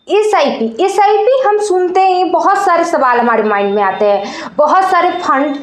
SIP हम सुनते हैं, बहुत सारे सवाल हमारे माइंड में आते हैं, बहुत सारे फंड,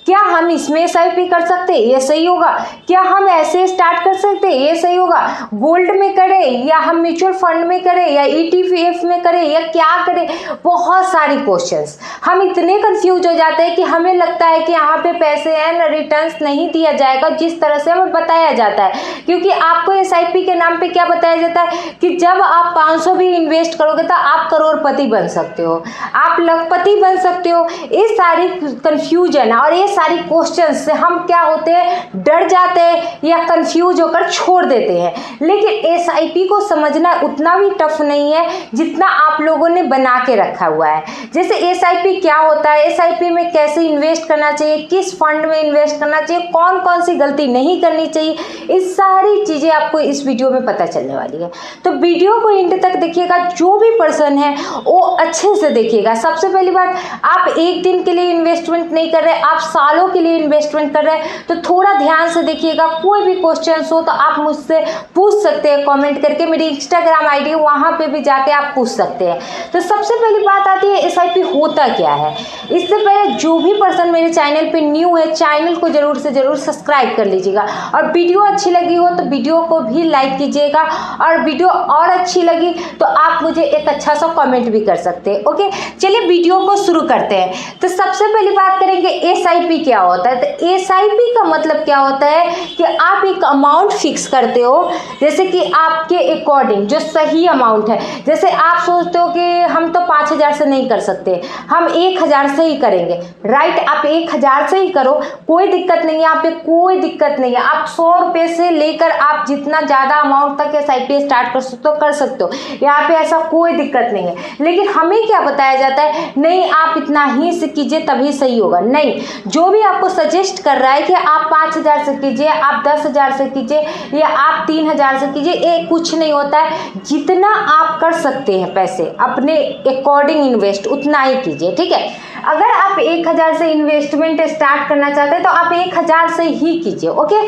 क्या हम इसमें एसआईपी कर सकते हैं, ये सही होगा? क्या हम ऐसे स्टार्ट कर सकते हैं, ये सही होगा? गोल्ड में करें या हम म्यूचुअल फंड में करें या ईटीएफ में करें या क्या करें? बहुत सारी क्वेश्चंस, हम इतने कंफ्यूज हो जाते हैं कि हमें लगता है कि यहाँ पे पैसे एंड रिटर्न्स नहीं दिया जाएगा जिस तरह से हमें बताया जाता है, क्योंकि आपको एसआईपी के नाम पे क्या बताया जाता है कि जब आप 500 भी इन्वेस्ट करोगे तो आप करोड़पति बन सकते हो, आप लखपति बन सकते हो। ये सारी कंफ्यूजन और ये सारी क्वेश्चन से हम क्या होते हैं, डर जाते हैं या कंफ्यूज होकर छोड़ देते हैं। लेकिन एसआईपी को समझना उतना भी टफ नहीं है जितना आप लोगों ने बना के रखा हुआ है। जैसे एसआईपी क्या होता है, एसआईपी में कैसे इन्वेस्ट करना चाहिए, किस फंड में इन्वेस्ट करना चाहिए, कौन कौन सी गलती नहीं करनी चाहिए, इस सारी चीजें आपको इस वीडियो में पता चलने वाली है। तो वीडियो को एंड तक देखिएगा, जो भी पर्सन है वो अच्छे से देखिएगा। सबसे पहली बात, आप एक दिन के लिए इन्वेस्टमेंट नहीं कर रहे, आप सालों के लिए इन्वेस्टमेंट कर रहे हैं, तो थोड़ा ध्यान से देखिएगा। कोई भी क्वेश्चन हो तो आप मुझसे पूछ सकते हैं कमेंट करके, मेरी इंस्टाग्राम आईडी है, वहां पे भी जाके आप पूछ सकते हैं। तो सबसे पहली बात आती है एसआईपी होता क्या है। इससे पहले जो भी पर्सन मेरे चैनल पे न्यू है, चैनल को जरूर से जरूर सब्सक्राइब कर लीजिएगा, और वीडियो अच्छी लगी हो तो वीडियो को भी लाइक कीजिएगा, और वीडियो और अच्छी लगी तो आप मुझे एक अच्छा सा कमेंट भी कर सकते हैं। ओके, चलिए वीडियो को शुरू करते हैं। तो सबसे पहली बात करेंगे एसआईपी क्या होता है। तो एसआईपी का मतलब क्या होता है कि आप एक अमाउंट फिक्स करते हो, जैसे कि आपके अकॉर्डिंग जो सही अमाउंट है। जैसे आप सोचते हो कि हम तो 5,000 से नहीं कर सकते, हम 1,000 से ही करेंगे, राइट? आप 1,000 से ही करो, कोई दिक्कत नहीं है, यहाँ पे कोई दिक्कत नहीं है। आप 100 रुपये से लेकर आप जितना ज़्यादा अमाउंट तक एसआईपी स्टार्ट कर सकते हो, यहाँ पे ऐसा कोई दिक्कत नहीं है। लेकिन हमें क्या बताया जाता है, नहीं आप इतना ही से कीजिए तभी सही होगा। नहीं, जो भी आपको सजेस्ट कर रहा है कि आप 5,000 से कीजिए, आप 10,000 से कीजिए या आप 3,000 से कीजिए, ये कुछ नहीं होता है। जितना आप कर सकते हैं पैसे अपने अकॉर्डिंग इन्वेस्ट, उतना ही कीजिए, ठीक है? अगर आप 1,000 से इन्वेस्टमेंट स्टार्ट करना चाहते हैं तो आप 1,000 से ही कीजिए। ओके,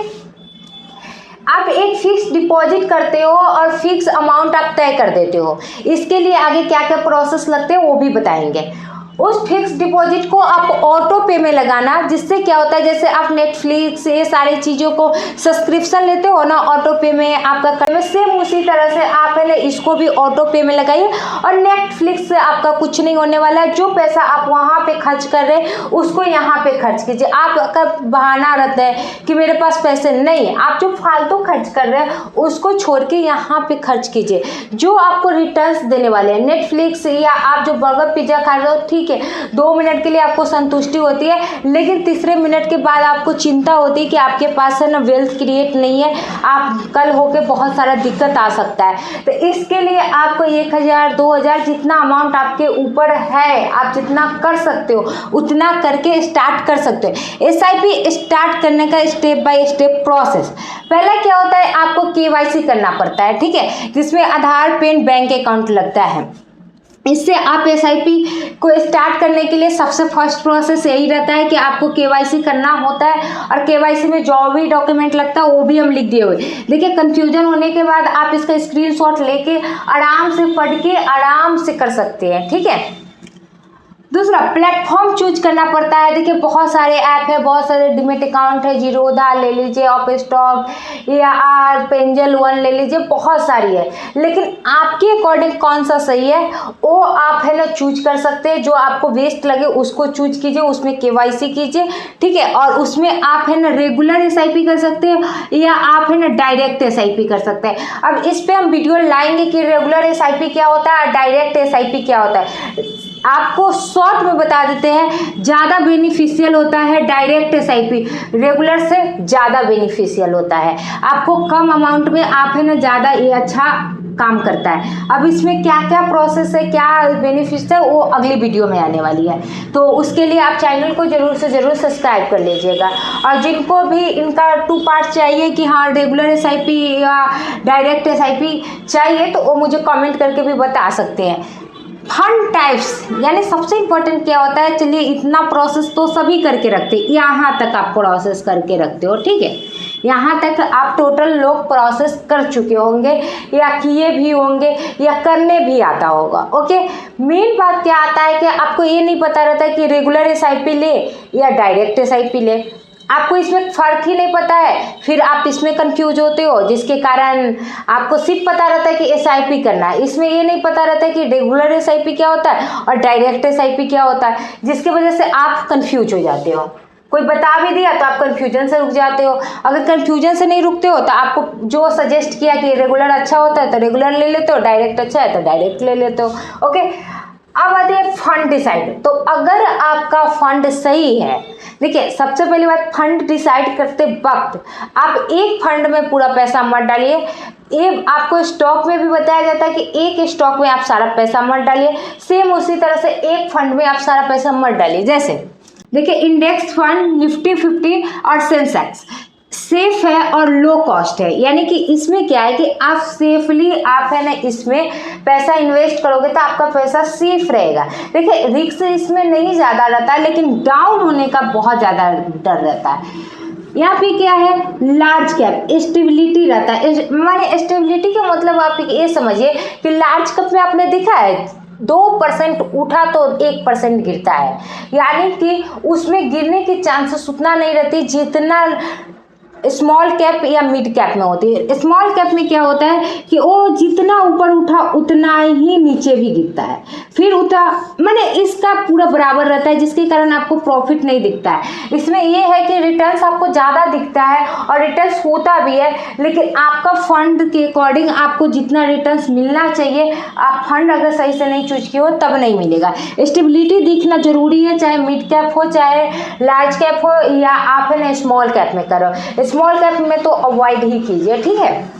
आप एक फिक्स डिपॉजिट करते हो और फिक्स अमाउंट आप तय कर देते हो। इसके लिए आगे क्या क्या प्रोसेस लगते हैं वो भी बताएंगे। उस फिक्स डिपॉजिट को आप ऑटो पे में लगाना, जिससे क्या होता है, जैसे आप नेटफ्लिक्स ये सारी चीज़ों को सब्सक्रिप्शन लेते हो ना, ऑटो पे में आपका सेम उसी तरह से आप है ना इसको भी ऑटो पे में लगाइए। और नेटफ्लिक्स से आपका कुछ नहीं होने वाला है, जो पैसा आप वहाँ पे खर्च कर रहे हैं उसको यहाँ पे खर्च कीजिए। आपका बहाना रहता है कि मेरे पास पैसे नहीं है, आप जो फालतू खर्च कर रहे हैं उसको छोड़ के यहाँ पे खर्च कीजिए, जो आपको रिटर्न्स देने वाले हैं। नेटफ्लिक्स या आप जो बर्गर पिज्जा खा रहे हो, ठीक है, 2 मिनट के लिए आपको संतुष्टि होती है, लेकिन तीसरे मिनट के बाद आपको चिंता होती है कि आपके पास है ना वेल्थ क्रिएट नहीं है, आप कल होके बहुत सारा दिक्कत आ सकता है। तो इसके लिए आपको 1,000 2,000 जितना अमाउंट आपके ऊपर है, आप जितना कर सकते हो उतना करके स्टार्ट कर सकते हो। एसआईपी स्टार्ट करने का स्टेप बाय स्टेप प्रोसेस, पहला क्या होता है, आपको केवाईसी करना पड़ता है, ठीक है, जिसमें आधार, पैन, बैंक अकाउंट लगता है। इससे आप एसआईपी को स्टार्ट करने के लिए सबसे फर्स्ट प्रोसेस यही रहता है कि आपको केवाईसी करना होता है, और केवाईसी में जो भी डॉक्यूमेंट लगता है वो भी हम लिख दिए हुए। देखिए, कंफ्यूजन होने के बाद आप इसका स्क्रीनशॉट लेके आराम से पढ़ के आराम से कर सकते हैं, ठीक है? दूसरा, प्लेटफॉर्म चूज करना पड़ता है। देखिए, बहुत सारे ऐप है, बहुत सारे डिमेट अकाउंट है, जीरोधा ले लीजिए, अपस्टॉक या पेंजल वन ले लीजिए, बहुत सारी है। लेकिन आपके अकॉर्डिंग कौन सा सही है वो आप है ना चूज कर सकते हैं। जो आपको बेस्ट लगे उसको चूज कीजिए, उसमें केवाईसी कीजिए, ठीक है? और उसमें आप है ना रेगुलर एसआईपी कर सकते हैं या आप है ना डायरेक्ट एसआईपी कर सकते हैं। अब इस पे हम वीडियो लाएंगे कि रेगुलर एसआईपी क्या होता है और डायरेक्ट एसआईपी क्या होता है। आपको शॉर्ट में बता देते हैं, ज़्यादा बेनिफिशियल होता है डायरेक्ट एसआईपी, रेगुलर से ज़्यादा बेनिफिशियल होता है। आपको कम अमाउंट में आप है ना ज़्यादा ये अच्छा काम करता है। अब इसमें क्या क्या प्रोसेस है, क्या बेनिफिट्स है, वो अगली वीडियो में आने वाली है, तो उसके लिए आप चैनल को जरूर से जरूर सब्सक्राइब कर लीजिएगा। और जिनको भी इनका 2 पार्ट चाहिए कि हाँ रेगुलर एसआईपी या डायरेक्ट एसआईपी चाहिए, तो वो मुझे कमेंट करके भी बता सकते हैं। फंड टाइप्स, यानी सबसे इम्पोर्टेंट क्या होता है, चलिए इतना प्रोसेस तो सभी करके रखते हैं, यहाँ तक आप प्रोसेस करके रखते हो, ठीक है? यहाँ तक आप टोटल लोग प्रोसेस कर चुके होंगे या किए भी होंगे या करने भी आता होगा। ओके, मेन बात क्या आता है कि आपको ये नहीं पता रहता है कि रेगुलर एसआईपी ले या डायरेक्ट एसआईपी ले, आपको इसमें फ़र्क ही नहीं पता है, फिर आप इसमें कंफ्यूज होते हो, जिसके कारण आपको सिर्फ पता रहता है कि एसआईपी करना है, इसमें ये नहीं पता रहता है कि रेगुलर एसआईपी क्या होता है और डायरेक्ट एसआईपी क्या होता है, जिसकी वजह से आप कंफ्यूज हो जाते हो। कोई बता भी दिया तो आप कंफ्यूजन से रुक जाते हो। अगर कंफ्यूजन से नहीं रुकते हो तो आपको जो सजेस्ट किया कि रेगुलर अच्छा होता है तो रेगुलर ले लेते हो, डायरेक्ट अच्छा है तो डायरेक्ट ले लेते हो। ओके, अब आते हैं फंड डिसाइड। तो अगर आपका फंड सही है, देखिए सबसे पहली बात, फंड डिसाइड करते वक्त आप एक फंड में पूरा पैसा मत डालिए। ये आपको स्टॉक में भी बताया जाता है कि एक स्टॉक में आप सारा पैसा मत डालिए, सेम उसी तरह से एक फंड में आप सारा पैसा मत डालिए। जैसे देखिए इंडेक्स फंड, निफ्टी 50 और सेंसेक्स सेफ है और लो कॉस्ट है, यानी कि इसमें क्या है कि आप सेफली आप है ना इसमें पैसा इन्वेस्ट करोगे तो आपका पैसा सेफ रहेगा। देखिए रिस्क इसमें नहीं ज़्यादा रहता, लेकिन डाउन होने का बहुत ज़्यादा डर रहता है। यहाँ पे क्या है, लार्ज कैप स्टेबिलिटी रहता है, माने स्टेबिलिटी का मतलब आप ये समझिए कि लार्ज कैप में आपने देखा है 2% उठा तो 1% गिरता है, यानी कि उसमें गिरने की चांसेस उतना नहीं रहती जितना स्मॉल कैप या मिड कैप में होती है। स्मॉल कैप में क्या होता है कि वो जितना ऊपर उठा उतना ही नीचे भी गिरता है, फिर उतना माने इसका पूरा बराबर रहता है, जिसके कारण आपको प्रॉफिट नहीं दिखता है। इसमें ये है कि रिटर्न्स आपको ज़्यादा दिखता है और रिटर्न्स होता भी है, लेकिन आपका फंड के अकॉर्डिंग आपको जितना रिटर्न्स मिलना चाहिए, आप फंड अगर सही से नहीं चूज किए हो तब नहीं मिलेगा। स्टेबिलिटी दिखना जरूरी है, चाहे मिड कैप हो चाहे लार्ज कैप हो या आप है ना स्मॉल कैप में करो। स्मॉल कैप में तो अवॉइड ही कीजिए, ठीक है।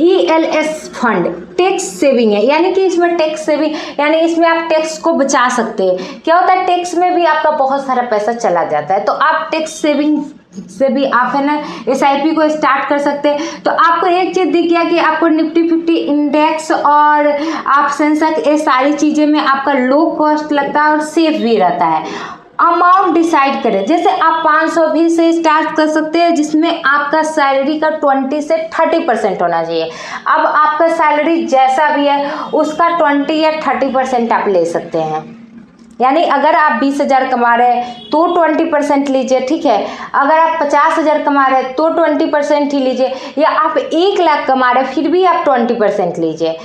ELS फंड टैक्स सेविंग है, यानी कि इसमें टैक्स सेविंग यानी इसमें आप टैक्स को बचा सकते हैं। क्या होता है, टैक्स में भी आपका बहुत सारा पैसा चला जाता है, तो आप टैक्स सेविंग से भी आप है ना SIP को स्टार्ट कर सकते हैं। तो आपको एक चीज़ दिख गया कि आपको निफ्टी 50 इंडेक्स और आप सेंसेक्स ये सारी चीज़ें में आपका लो कॉस्ट लगता है और सेफ भी रहता है। अमाउंट डिसाइड करें, जैसे आप 520 से स्टार्ट कर सकते हैं, जिसमें आपका सैलरी का 20 से 30% होना चाहिए। अब आपका सैलरी जैसा भी है उसका 20 या 30% आप ले सकते हैं, यानी अगर आप 20,000 कमा रहे हैं तो 20% लीजिए, ठीक है। अगर आप 50,000 कमा रहे हैं तो 20% ही लीजिए, या आप 1 लाख कमा रहे हैं फिर भी आप 20% लीजिए।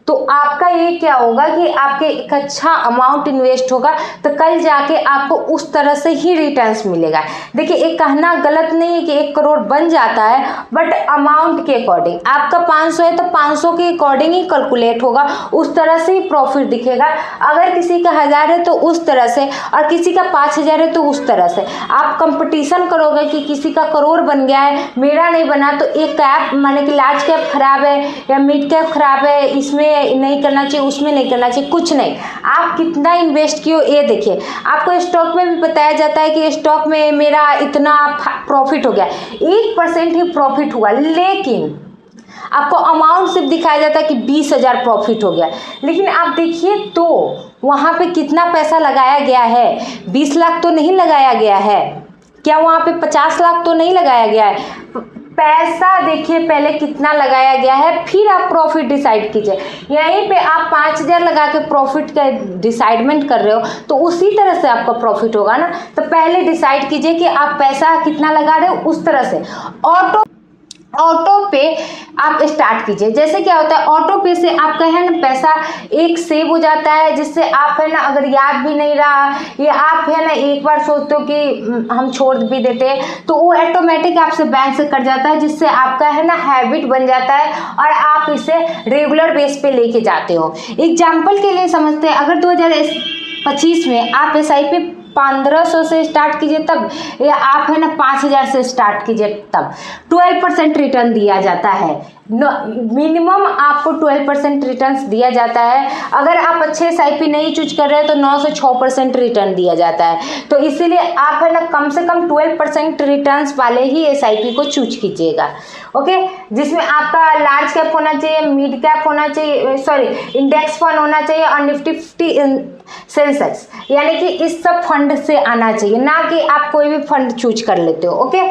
तो आपका ये क्या होगा कि आपके एक अच्छा अमाउंट इन्वेस्ट होगा तो कल जाके आपको उस तरह से ही रिटर्न्स मिलेगा। देखिए एक कहना गलत नहीं है कि 1 करोड़ बन जाता है, बट अमाउंट के अकॉर्डिंग आपका 500 है तो 500 के अकॉर्डिंग ही कैलकुलेट होगा, उस तरह से ही प्रॉफिट दिखेगा। अगर किसी का 1000 है तो उस तरह से, और किसी का 5000 है तो उस तरह से आप कंपटीशन करोगे कि किसी का करोड़ बन गया है मेरा नहीं बना, तो एक कैप माने कि लार्ज कैप खराब है या मिड कैप खराब है, इसमें नहीं करना चाहिए उसमें नहीं करना चाहिए, कुछ नहीं। आप कितना इन्वेस्ट किए हो ये देखिए। आपको स्टॉक में भी बताया जाता है कि स्टॉक में मेरा इतना प्रॉफिट हो गया, 1% ही प्रॉफिट हुआ, लेकिन आपको अमाउंट सिर्फ दिखाया जाता है कि 20,000 प्रॉफिट हो गया, लेकिन आप देखिए तो वहाँ पे कितना पैसा लगाया गया है। 20 लाख तो नहीं लगाया गया है, क्या वहाँ पे 50 लाख तो नहीं लगाया गया है। पैसा देखिए पहले कितना लगाया गया है, फिर आप प्रॉफिट डिसाइड कीजिए। यहीं पे आप 5,000 लगा के प्रॉफिट का डिसाइडमेंट कर रहे हो तो उसी तरह से आपका प्रॉफिट होगा ना। तो पहले डिसाइड कीजिए कि आप पैसा कितना लगा रहे हो, उस तरह से ऑटो पे आप स्टार्ट कीजिए। जैसे क्या होता है, ऑटो पे से आपका है ना पैसा एक सेव हो जाता है, जिससे आप है ना अगर याद भी नहीं रहा या आप है ना एक बार सोचते हो कि हम छोड़ भी देते हैं तो वो ऑटोमेटिक आपसे बैंक से कट जाता है, जिससे आपका है ना हैबिट बन जाता है और आप इसे रेगुलर बेस पे लेके जाते हो। एग्जाम्पल के लिए समझते हैं, अगर 2025 में आप SIP 1500 से स्टार्ट कीजिए तब, या आप है ना 5,000 से स्टार्ट कीजिए तब 12% रिटर्न दिया जाता है। मिनिमम आपको 12% रिटर्न दिया जाता है। अगर आप अच्छे SIP नहीं चूज कर रहे हैं तो 9 से 6% रिटर्न दिया जाता है। तो इसीलिए आप है ना कम से कम 12% रिटर्न्स वाले ही SIP को चूज कीजिएगा, ओके। जिसमें आपका लार्ज कैप होना चाहिए, मिड कैप होना चाहिए, सॉरी इंडेक्स फंड होना चाहिए और निफ्टी 50 सेंसेक्स, यानी कि इस सब फंड से आना चाहिए, ना कि आप कोई भी फंड चूज कर लेते हो, ओके।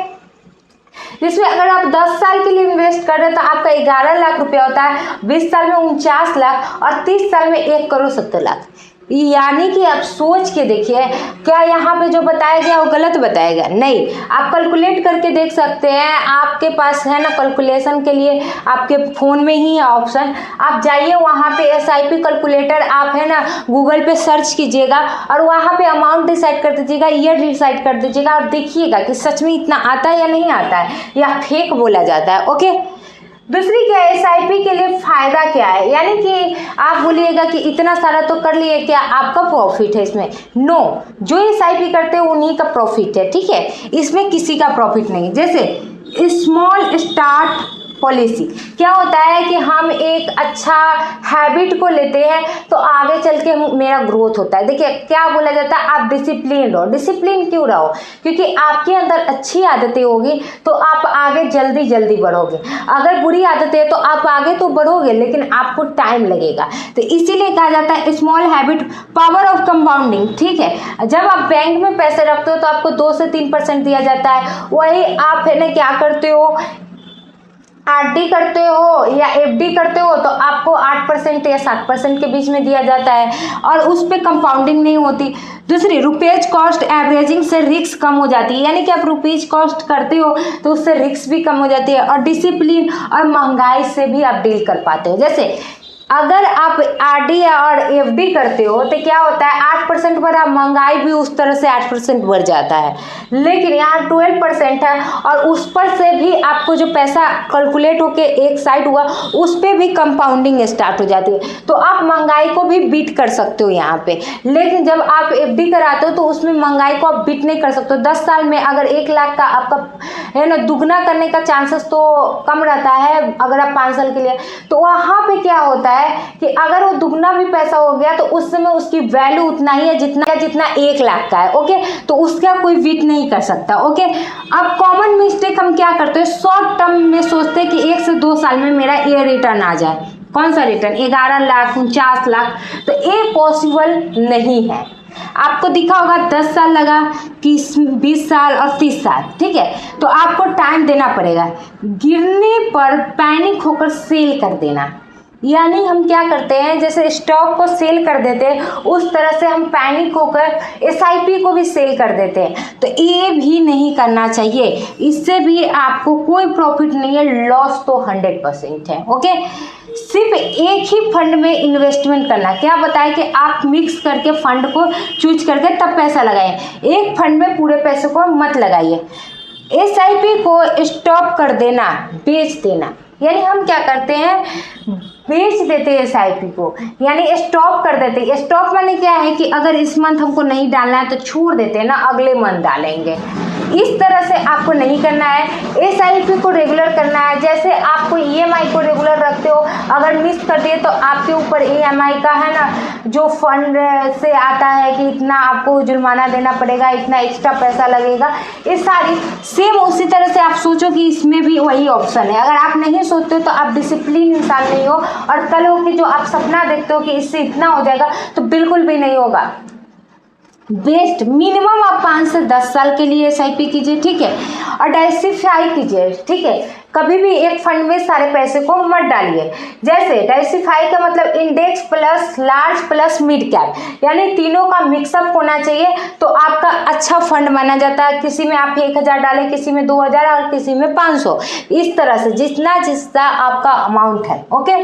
जिसमें अगर आप 10 साल के लिए इन्वेस्ट कर रहे हैं तो आपका 11 लाख रुपया होता है, 20 साल में 49 लाख और 30 साल में 1,70,00,000। यानी कि आप सोच के देखिए, क्या यहाँ पे जो बताया गया वो गलत बताया गया? नहीं, आप कैलकुलेट करके देख सकते हैं, आपके पास है ना कैलकुलेशन के लिए, आपके फ़ोन में ही है ऑप्शन। आप जाइए वहाँ पे SIP कैलकुलेटर, आप है ना गूगल पे सर्च कीजिएगा और वहाँ पे अमाउंट डिसाइड कर दीजिएगा, ईयर डिसाइड कर दीजिएगा और देखिएगा कि सच में इतना आता है या नहीं आता है या फेक बोला जाता है। ओके, दूसरी क्या है, SIP के लिए फ़ायदा क्या है? यानी कि आप बोलिएगा कि इतना सारा तो कर लिए, क्या आपका प्रॉफिट है इसमें? नो, जो SIP करते हैं उन्हीं का प्रॉफिट है, ठीक है, इसमें किसी का प्रॉफिट नहीं। जैसे स्मॉल स्टार्ट पॉलिसी, क्या होता है कि हम एक अच्छा हैबिट को लेते हैं तो आगे चल के मेरा ग्रोथ होता है। देखिए क्या बोला जाता है, आप डिसिप्लिन रहो। डिसिप्लिन क्यों रहो? क्योंकि आपके अंदर अच्छी आदतें होगी तो आप आगे जल्दी जल्दी बढ़ोगे। अगर बुरी आदतें हैं तो आप आगे तो बढ़ोगे लेकिन आपको टाइम लगेगा। तो इसीलिए कहा जाता है small habit power of compounding, ठीक है। जब आप बैंक में पैसे रखते हो तो आपको 2 से 3% दिया जाता है, वही आप है ना क्या करते हो, RD करते हो या FD करते हो तो आपको 8% या 7% के बीच में दिया जाता है और उस पर कंपाउंडिंग नहीं होती। दूसरी, रुपीज कॉस्ट एवरेजिंग से रिस्क कम हो जाती है, यानी कि आप रुपीज कॉस्ट करते हो तो उससे रिस्क भी कम हो जाती है। और डिसिप्लिन और महंगाई से भी आप डील कर पाते हो। जैसे अगर आप RD और FD करते हो तो क्या होता है, 8% पर आप महंगाई भी उस तरह से 8% बढ़ जाता है, लेकिन यहाँ 12% है और उस पर से भी आपको जो पैसा कैलकुलेट होके एक साइड हुआ उस पर भी कंपाउंडिंग स्टार्ट हो जाती है, तो आप महंगाई को भी बीट कर सकते हो यहाँ पे। लेकिन जब आप FD कराते हो तो उसमें महंगाई को आप बीट नहीं कर सकते हो। 10 साल में अगर 1 लाख का आपका है ना दुगना करने का चांसेस तो कम रहता है अगर आप 5 साल के लिए, तो वहाँ पे क्या होता है कि अगर वो दुगना भी पैसा हो गया तो उस समय उसकी वैल्यू उतना ही है जितना 1 लाख का है। ओके, तो उसका कोई बीट नहीं कर सकता। ओके, अब कॉमन मिस्टेक हम क्या करते हैं, शॉर्ट टर्म में सोचते हैं कि 1 से 2 साल में मेरा ये रिटर्न आ जाए। कौन सा रिटर्न? 11 लाख, 49 लाख, तो ये पॉसिबल नहीं है। आपको दिखा होगा 10 साल लगा कि 20 साल और 30 साल, ठीक है, तो आपको टाइम देना पड़ेगा। गिरने पर पैनिक होकर सेल कर देना, यानी हम क्या करते हैं, जैसे स्टॉक को सेल कर देते हैं उस तरह से हम पैनिक होकर SIP को भी सेल कर देते हैं, तो ये भी नहीं करना चाहिए। इससे भी आपको कोई प्रॉफिट नहीं है, लॉस तो 100% है। ओके, सिर्फ एक ही फंड में इन्वेस्टमेंट करना। क्या बताएं कि आप मिक्स करके फंड को चूज करके तब पैसा लगाएं, एक फंड में पूरे पैसे को मत लगाइए। SIP को स्टॉप कर देना, बेच देना, यानी हम क्या करते हैं, बेच देते हैं SIP को, यानी स्टॉप कर देते हैं। स्टॉप माने क्या है कि अगर इस मंथ हमको नहीं डालना है तो छोड़ देते हैं ना, अगले मंथ डालेंगे। इस तरह से आपको नहीं करना है, SIP को रेगुलर करना है। जैसे आपको EMI को रेगुलर रखते हो, अगर मिस कर दिए तो आपके ऊपर EMI का है ना जो फंड से आता है कि इतना आपको जुर्माना देना पड़ेगा, इतना एक्स्ट्रा पैसा लगेगा, ये सारी सेम उसी तरह से आप सोचो कि इसमें भी वही ऑप्शन है। अगर आप नहीं सोचते हो तो आप डिसिप्लिन इंसान नहीं हो, और कल हो कि जो आप सपना देखते हो कि इससे इतना हो जाएगा तो बिल्कुल भी नहीं होगा। बेस्ट मिनिमम आप 5 से 10 साल के लिए SIP कीजिए, ठीक है, और डाइवर्सिफाई कीजिए, ठीक है। कभी भी एक फंड में सारे पैसे को मत डालिए। जैसे डाइवर्सिफाई का मतलब index plus large plus mid cap, यानी तीनों का मिक्सअप होना चाहिए तो आपका अच्छा फंड माना जाता है। किसी में आप 1000 डालें, किसी में 2000 और किसी में 500, इस तरह से जितना आपका अमाउंट है। ओके,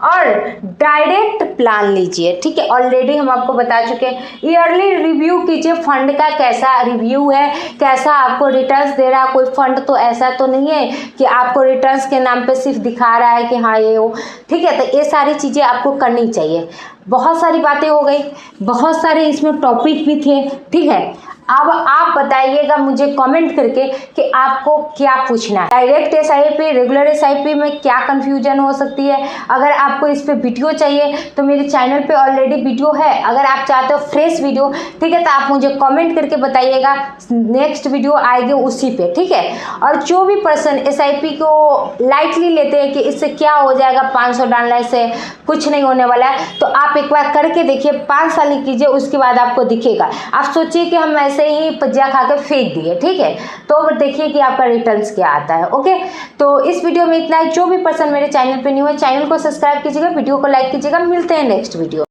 और डायरेक्ट प्लान लीजिए, ठीक है, ऑलरेडी हम आपको बता चुके हैं। ईयरली रिव्यू कीजिए, फंड का कैसा रिव्यू है, कैसा आपको रिटर्न्स दे रहा है। कोई फंड तो ऐसा तो नहीं है कि आपको रिटर्न्स के नाम पे सिर्फ दिखा रहा है कि हाँ ये हो, ठीक है, तो ये सारी चीज़ें आपको करनी चाहिए। बहुत सारी बातें हो गई, बहुत सारे इसमें टॉपिक भी थे, ठीक है। अब आप बताइएगा मुझे कमेंट करके कि आपको क्या पूछना है। डायरेक्ट SIP, रेगुलर SIP में क्या कंफ्यूजन हो सकती है। अगर आपको इस पे वीडियो चाहिए तो मेरे चैनल पे ऑलरेडी वीडियो है। अगर आप चाहते हो फ्रेश वीडियो, ठीक है, तो आप मुझे कमेंट करके बताइएगा, नेक्स्ट वीडियो आएगी उसी पे, ठीक है। और जो भी पर्सन SIP को लाइटली लेते हैं कि इससे क्या हो जाएगा, 500 डालने से कुछ नहीं होने वाला है, तो आप एक बार करके देखिए, 5 साल ही कीजिए, उसके बाद आपको दिखेगा। आप सोचिए कि हम ऐसे ही पिज्जा खा के फेंक दिए, ठीक है, तो देखिए कि आपका रिटर्न्स क्या आता है। ओके, तो इस वीडियो में इतना ही। जो भी पर्सन मेरे चैनल पे न्यू है, चैनल को सब्सक्राइब कीजिएगा, वीडियो को लाइक कीजिएगा। मिलते हैं नेक्स्ट वीडियो।